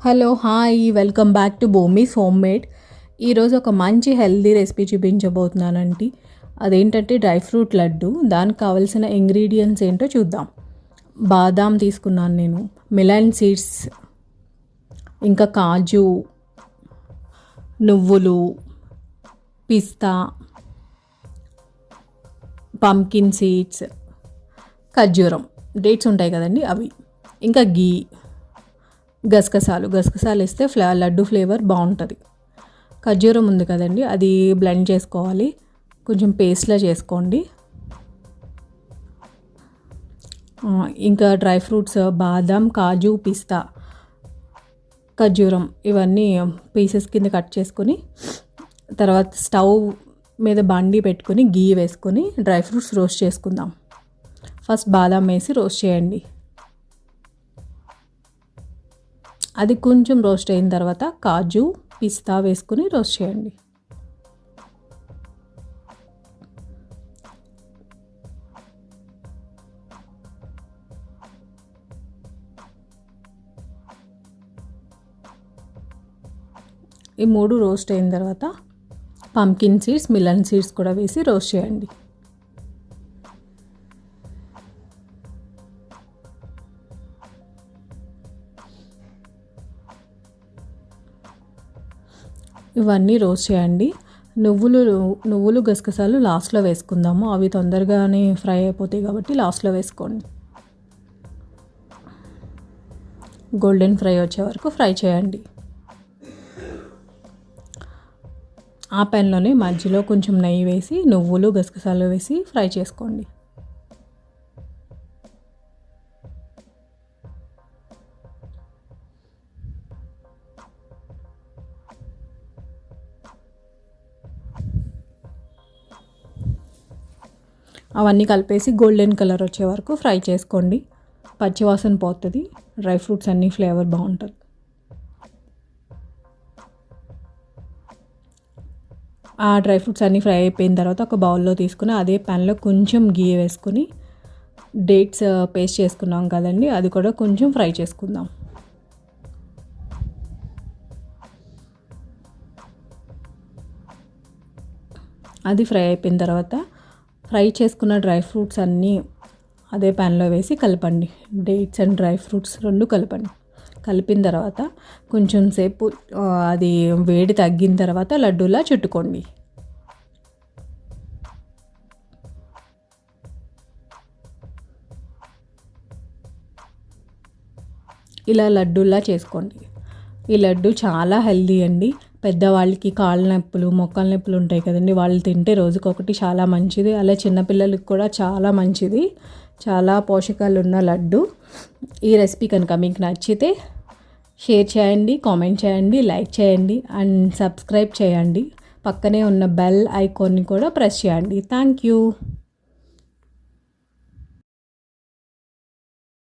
Hello hi welcome back to Bhoomi's homemade. ఈరోజు ఒక మంచి హెల్దీ రెసిపీ చూపించబోతున్నానండి. అదేంటంటే డ్రై ఫ్రూట్ లడ్డు. దానికి కావాల్సిన ఇంగ్రీడియంట్స్ ఏంటో చూద్దాం. బాదాం తీసుకున్నాను నేను, మిలన్ సీడ్స్, ఇంకా కాజు, నువ్వులు, పిస్తా, పంకిన్ సీడ్స్, ఖర్జూరం డేట్స్ ఉంటాయి కదండి అవి, ఇంకా గీ, గసగసాలు వేస్తే లడ్డు ఫ్లేవర్ బాగుంటుంది. ఖర్జూరం ఉంది కదండి, అది బ్లెండ్ చేసుకోవాలి, కొంచెం పేస్ట్లా చేసుకోండి. ఇంకా డ్రై ఫ్రూట్స్ బాదం, కాజు, పిస్తా, ఖర్జూరం ఇవన్నీ పీసెస్ కింద కట్ చేసుకొని, తర్వాత స్టవ్ మీద బండి పెట్టుకొని గీ వేసుకొని డ్రై ఫ్రూట్స్ రోస్ట్ చేసుకుందాం. ఫస్ట్ బాదం వేసి రోస్ట్ చేయండి. అది కొంచెం రోస్ట్ అయిన తర్వాత కాజు, పిస్తా వేసుకుని రోస్ట్ చేయండి. ఈ మూడు రోస్ట్ అయిన తర్వాత పంకిన్ సీడ్స్, మిలన్ సీడ్స్ కూడా వేసి రోస్ట్ చేయండి. ఇవన్నీ రోస్ట్ చేయండి. నువ్వులు గసగసాలు లాస్ట్లో వేసుకుందాము, అవి తొందరగానే ఫ్రై అయిపోతాయి కాబట్టి లాస్ట్లో వేసుకోండి. గోల్డెన్ ఫ్రై వచ్చే వరకు ఫ్రై చేయండి. ఆ ప్యాన్లోనే మధ్యలో కొంచెం నెయ్యి వేసి నువ్వులు గసగసాలు వేసి ఫ్రై చేసుకోండి. అవన్నీ కలిపేసి గోల్డెన్ కలర్ వచ్చే వరకు ఫ్రై చేసుకోండి. పచ్చివాసన పోతుంది, డ్రై ఫ్రూట్స్ అన్నీ ఫ్లేవర్ బాగుంటుంది. ఆ డ్రై ఫ్రూట్స్ అన్నీ ఫ్రై అయిపోయిన తర్వాత ఒక బౌల్లో తీసుకుని అదే ప్యాన్లో కొంచెం గీ వేసుకొని డేట్స్ పేస్ట్ చేసుకున్నాం కదండి, అది కూడా కొంచెం ఫ్రై చేసుకుందాం. అది ఫ్రై అయిపోయిన తర్వాత ఫ్రై చేసుకున్న డ్రై ఫ్రూట్స్ అన్నీ అదే ప్యాన్లో వేసి కలపండి. డేట్స్ అండ్ డ్రై ఫ్రూట్స్ రెండు కలపండి. కలిపిన తర్వాత కొంచెం సేపు అది వేడి తగ్గిన తర్వాత లడ్డూలా చుట్టుకోండి. ఇలా లడ్డూలా చేసుకోండి. ఈ లడ్డు చాలా హెల్దీ అండి. పెద్దవాళ్ళకి కాళ్ళ నొప్పులు, మొక్కల నొప్పులు ఉంటాయి కదండి, వాళ్ళు తింటే రోజుకొకటి చాలా మంచిది. అలా చిన్నపిల్లలకి కూడా చాలా మంచిది. చాలా పోషకాలు ఉన్న లడ్డు. ఈ రెసిపీ కనుక మీకు నచ్చితే షేర్ చేయండి, కామెంట్ చేయండి, లైక్ చేయండి అండ్ సబ్స్క్రైబ్ చేయండి. పక్కనే ఉన్న బెల్ ఐకాన్ని కూడా ప్రెస్ చేయండి. Thank you.